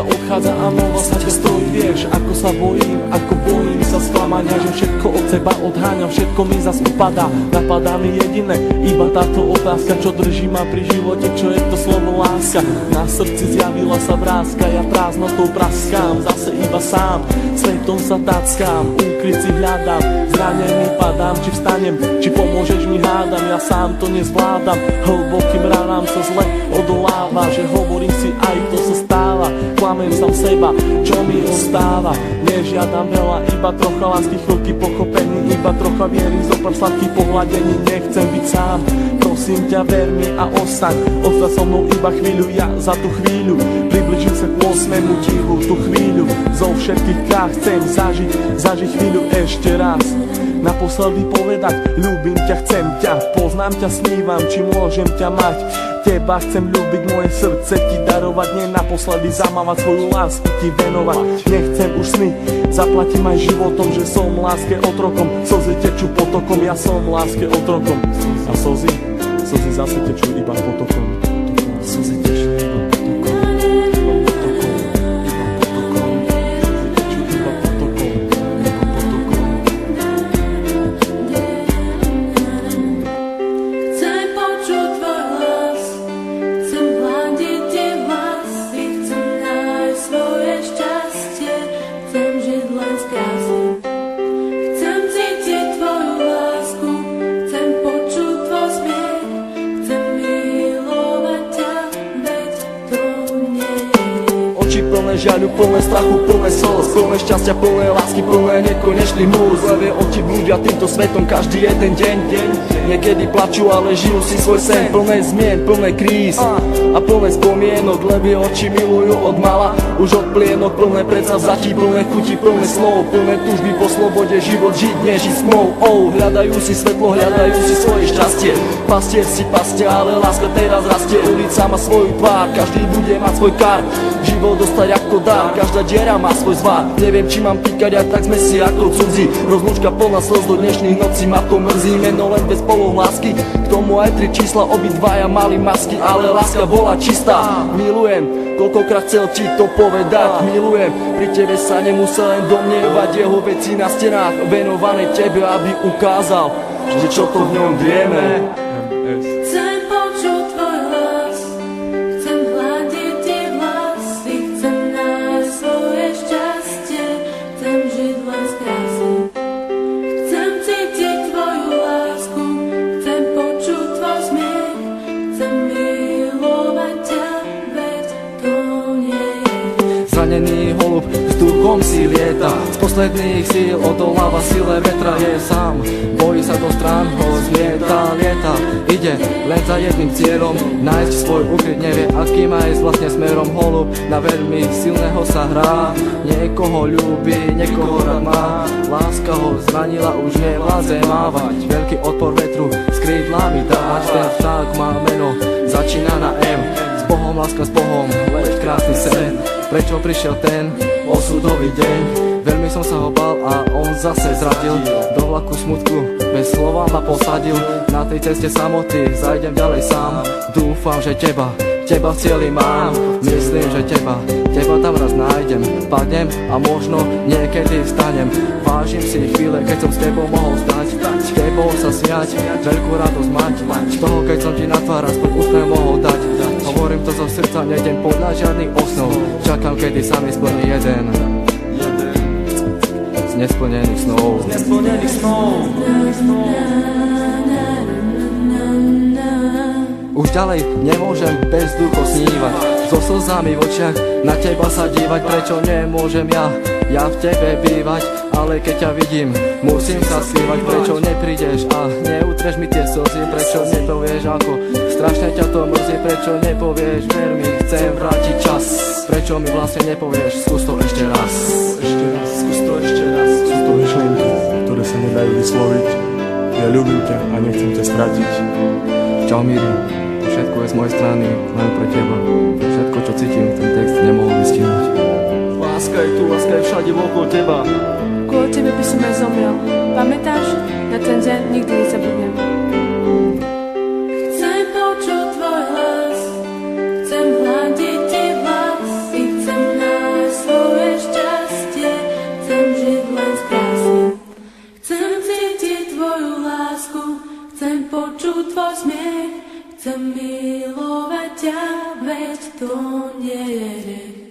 Odchádza a nová sa ťa strojí, vieš, ako sa bojím sa sklamania, že všetko od seba odháňam, všetko mi zas upadá, napadá mi jediné, iba táto otázka, čo drží ma pri živote, čo je to slovo láska. Na srdci zjavila sa vráska, ja prázdnotou praskám, zase iba sám, svetom sa tackám, úkryt si hľadám, zranený padám, či vstanem, či pomôžeš mi hádam, ja sám to nezvládam, hlbokým ranám sa zle odoláva, že hovorím si aj to sa stáva, klamem sám seba, čo mi ostáva, nežiadam veľa, iba trocha lásky, chvíľky pochopení, iba trocha viery, zopár sladkých pohľadení, nechcem byť sám, prosím ťa ver mi a ostaň so mnou iba chvíľu, ja za tú chvíľu približím sa k 8. tichu, tú chvíľu zo všetkých krát chcem zažiť chvíľu ešte raz, naposledy povedať, ľúbim ťa, chcem ťa, poznám ťa, snívam, či môžem ťa mať. Teba chcem ľúbiť, moje srdce ti darovať, nie naposledy zamávať, svoju lásku ti venovať. Nechcem už sny, zaplatím aj životom, že som láske otrokom, slzy tečú potokom, ja som láske otrokom. A slzy zase tečú iba potokom. Slzy tečú iba žiaľu, plné strachu, plné slz, plné šťastia, plné lásky, plné nekonečný múz. Levé oči blúdia týmto svetom každý jeden deň. Niekedy plačú, ale žijú si svoj sen, plné zmien, plné kríz a plné spomienok. Levé oči milujú od mala, už od plienok, plné predsavzatí, plné chuti, plné slov, plné túžby po slobode, život žiť, nežiť smou. Hľadajú si svetlo, hľadajú si svoje šťastie, pastier si pastia, ale láska teraz rastie. Ulica má svoju tvár, každý bude mať svoj kar, život dostať ako dar, každá diera má svoj zvar. Neviem, či mám píkať, aj tak sme si ako cudzí. Rozlúčka plná slz do dnešných nocí, ma to mrzí. Meno len bez polov lásky, k tomu aj 3 čísla, obidvaja mali masky, ale láska bola čistá. Milujem, koľkokrát chcel ti to povedať, milujem, pri tebe sa nemusel len domnievať, jeho veci na stenách venované tebe, aby ukázal, že čo to v ňom vieme. Zranený holub vzduchom si lieta, z posledných síl odoláva sile vetra, je sám, bojí sa do strán, ho zmieta, lieta, ide len za jedným cieľom, nájsť svoj ukryt, nevie aký má ísť vlastne smerom. Holub na veľmi silného sa hrá, niekoho ľúbi, niekoho rád má, láska ho zranila, už nevládze mávať, veľký odpor vetru s krídlami dávať. Ten vták má meno, začína na M, s Bohom, láska s Bohom, leď krásny sen. Prečo prišiel ten osudový deň? Veľmi som sa ho bál a on zase zradil, do vlaku smutku bez slova ma posadil. Na tej ceste samoty zajdem ďalej sám, dúfam, že teba v cieli mám. Myslím, že teba tam raz nájdem, padnem a možno niekedy vstanem. Vážim si chvíle, keď som s tebou mohol stať, s tebou sa smiať, veľkú radosť mať, z toho keď som ti na tvár aspoň úsmev mohol dať. Hovorím to zo srdca, nejdem podľa žiadnych osnov, čakám, kedy sa mi splní jeden z nesplnených snov. Už ďalej nemôžem bez ducho snívať, so slzami v očiach na teba sa dívať. Prečo nemôžem ja v tebe bývať, ale keď ťa vidím, musím sa snívať. Prečo neprídeš a neutreš mi tie slzy, prečo nepovieš, ako strašne ťa to mrzí. Prečo nepovieš, ver mi, chcem vrátiť čas. Prečo mi vlastne nepovieš, skús to ešte raz. Skús to ešte raz. Sú to myšlienky, ktoré sa nedajú Ja ľúbim ťa a nechcem ťa stratiť. Čau Miri, to všetko je z mojej strany, len pre teba. Všetko, čo cítim, ten text nemohol vystihnúť. Láska je tu, láska je všade okolo teba. Kvôli tebe by som aj zomrel. Pamätáš? Na ten deň nikdy nezabudnem. Chcem počuť tvoj hlas, chcem hľadiť ti vlasy, chcem nájsť svoje šťastie, chcem žiť len s krásnym. Chcem cítiť tvoju lásku, chcem počuť tvoj smiech, chcem milovať ťa, veď to nie je hriech.